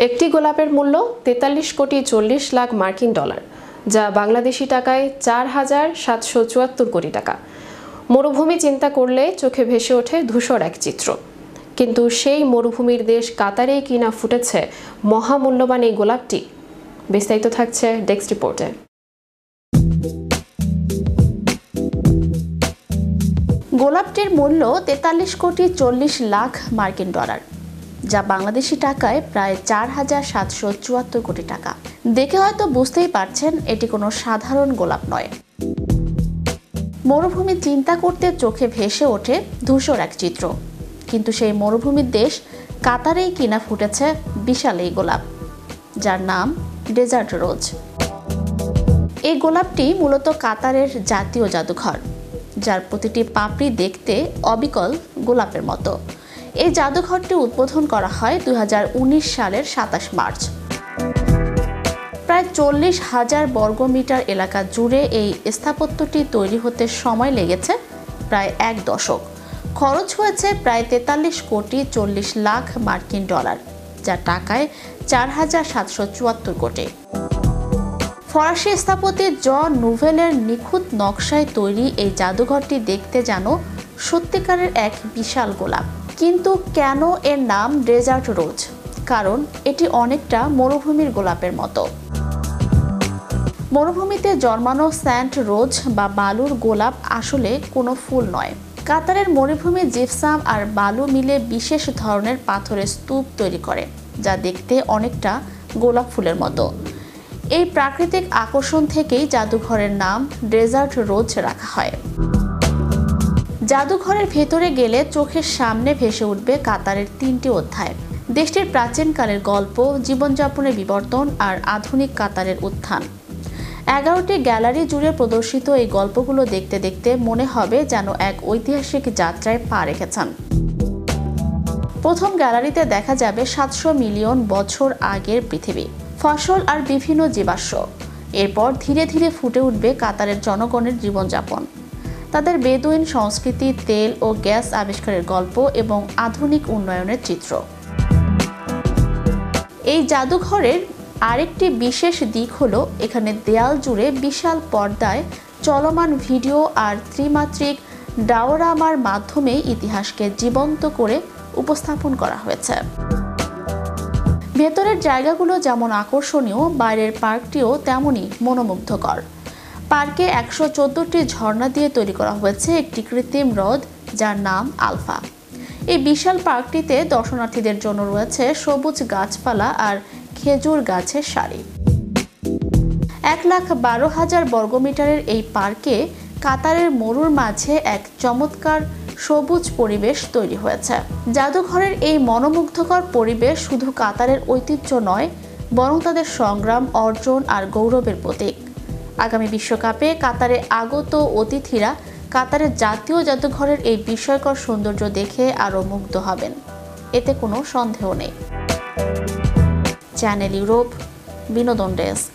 একটি গোলাপের মূল্য ৪৩ কোটি ৪০ লাখ মার্কিন ডলার, যা বাংলাদেশি টাকায় ৪,৭৭৪ কোটি টাকা। মরুভূমি চিন্তা করলে চোখে ভেসে ওঠে ধূসর এক চিত্র, কিন্তু সেই মরুভূমির দেশ কাতারেই কিনা ফুটেছে মহামূল্যবান এই গোলাপটি। বিস্তারিত থাকছে ডেস্ক রিপোর্টে। গোলাপটির মূল্য ৪৩ কোটি ৪০ লাখ মার্কিন ডলার, যা বাংলাদেশি টাকায় প্রায় ৪,৭৭৪ কোটি টাকা। দেখে হয়তো বুঝতেই পারছেন এটি কোনো সাধারণ গোলাপ নয়। মরুভূমি চিন্তা করতে চোখে ভেসে ওঠে ধূসর এক চিত্র, কিন্তু সেই মরুভূমির দেশ কাতারেই কিনা ফুটেছে বিশাল এই গোলাপ, যার নাম ডেজার্ট রোজ। এই গোলাপটি মূলত কাতারের জাতীয় জাদুঘর, যার প্রতিটি পাপড়ি দেখতে অবিকল গোলাপের মতো। এই জাদুঘরটি উদ্বোধন করা হয় ২০১৯ সালের ২৭ মার্চ। প্রায় ৪০,০০০ বর্গমিটার এলাকা জুড়ে এই স্থাপত্যটি তৈরি হতে সময় লেগেছে প্রায় ১ দশক। খরচ হয়েছে প্রায় ৪৩ কোটি ৪০ লাখ মার্কিন ডলার, যা টাকায় ৪,৭৭৪ কোটি। ফরাসি স্থপতি জন নুভেলের নিখুঁত নকশায় তৈরি এই জাদুঘরটি দেখতে যেন সত্যিকারের এক বিশাল গোলাপ। কিন্তু কেন এর নাম ডেজার্ট রোজ? কারণ এটি অনেকটা মরুভূমির গোলাপের মতো। মরুভূমিতে জন্মানো স্যান্ড রোজ বা বালুর গোলাপ আসলে কোনো ফুল নয়। কাতারের মরুভূমি জিপসাম আর বালু মিলে বিশেষ ধরনের পাথরের স্তূপ তৈরি করে, যা দেখতে অনেকটা গোলাপ ফুলের মতো। এই প্রাকৃতিক আকর্ষণ থেকেই জাদুঘরের নাম ডেজার্ট রোজ রাখা হয়। জাদুঘরের ভেতরে গেলে চোখের সামনে ভেসে উঠবে কাতারের ৩টি অধ্যায়: দেশটির প্রাচীনকালের গল্প, জীবনযাপনের বিবর্তন আর আধুনিক কাতারের উত্থান। ১১টি গ্যালারি জুড়ে প্রদর্শিত এই গল্পগুলো দেখতে দেখতে মনে হবে যেন এক ঐতিহাসিক যাত্রায় পা রেখেছেন। প্রথম গ্যালারিতে দেখা যাবে ৭০০ মিলিয়ন বছর আগের পৃথিবী, ফসল আর বিভিন্ন জীবাশ্ম। এরপর ধীরে ধীরে ফুটে উঠবে কাতারের জনগণের জীবনযাপন, তাদের বেদুইন সংস্কৃতি, তেল ও গ্যাস আবিষ্কারের গল্প এবং আধুনিক উন্নয়নের চিত্র। এই জাদুঘরের আরেকটি বিশেষ দিক হলো এখানে দেয়াল জুড়ে বিশাল পর্দায় চলমান ভিডিও আর ত্রিমাত্রিক ডাওরামার মাধ্যমে ইতিহাসকে জীবন্ত করে উপস্থাপন করা হয়েছে। ভেতরের জায়গাগুলো যেমন আকর্ষণীয়, বাইরের পার্কটিও তেমনই মনোমুগ্ধকর। পার্কে ১১৪টি ঝর্ণা দিয়ে তৈরি করা হয়েছে একটি কৃত্রিম হ্রদ, যার নাম আলফা। এই বিশাল পার্কটিতে দর্শনার্থীদের জন্য রয়েছে সবুজ গাছপালা আর খেজুর গাছের সারি। ১,১২,০০০ বর্গমিটারের এই পার্কে কাতারের মরুর মাঝে এক চমৎকার সবুজ পরিবেশ তৈরি হয়েছে। জাদুঘরের এই মনোমুগ্ধকর পরিবেশ শুধু কাতারের ঐতিহ্য নয়, বরং তাদের সংগ্রাম, অর্জন আর গৌরবের প্রতীক। আগামী বিশ্বকাপে কাতারে আগত অতিথিরা কাতারের জাতীয় জাদুঘরের এই বিস্ময়কর সৌন্দর্য দেখে আরও মুগ্ধ হবেন, এতে কোনো সন্দেহ নেই। চ্যানেল ইউরোপ, বিনোদন ডেস্ক।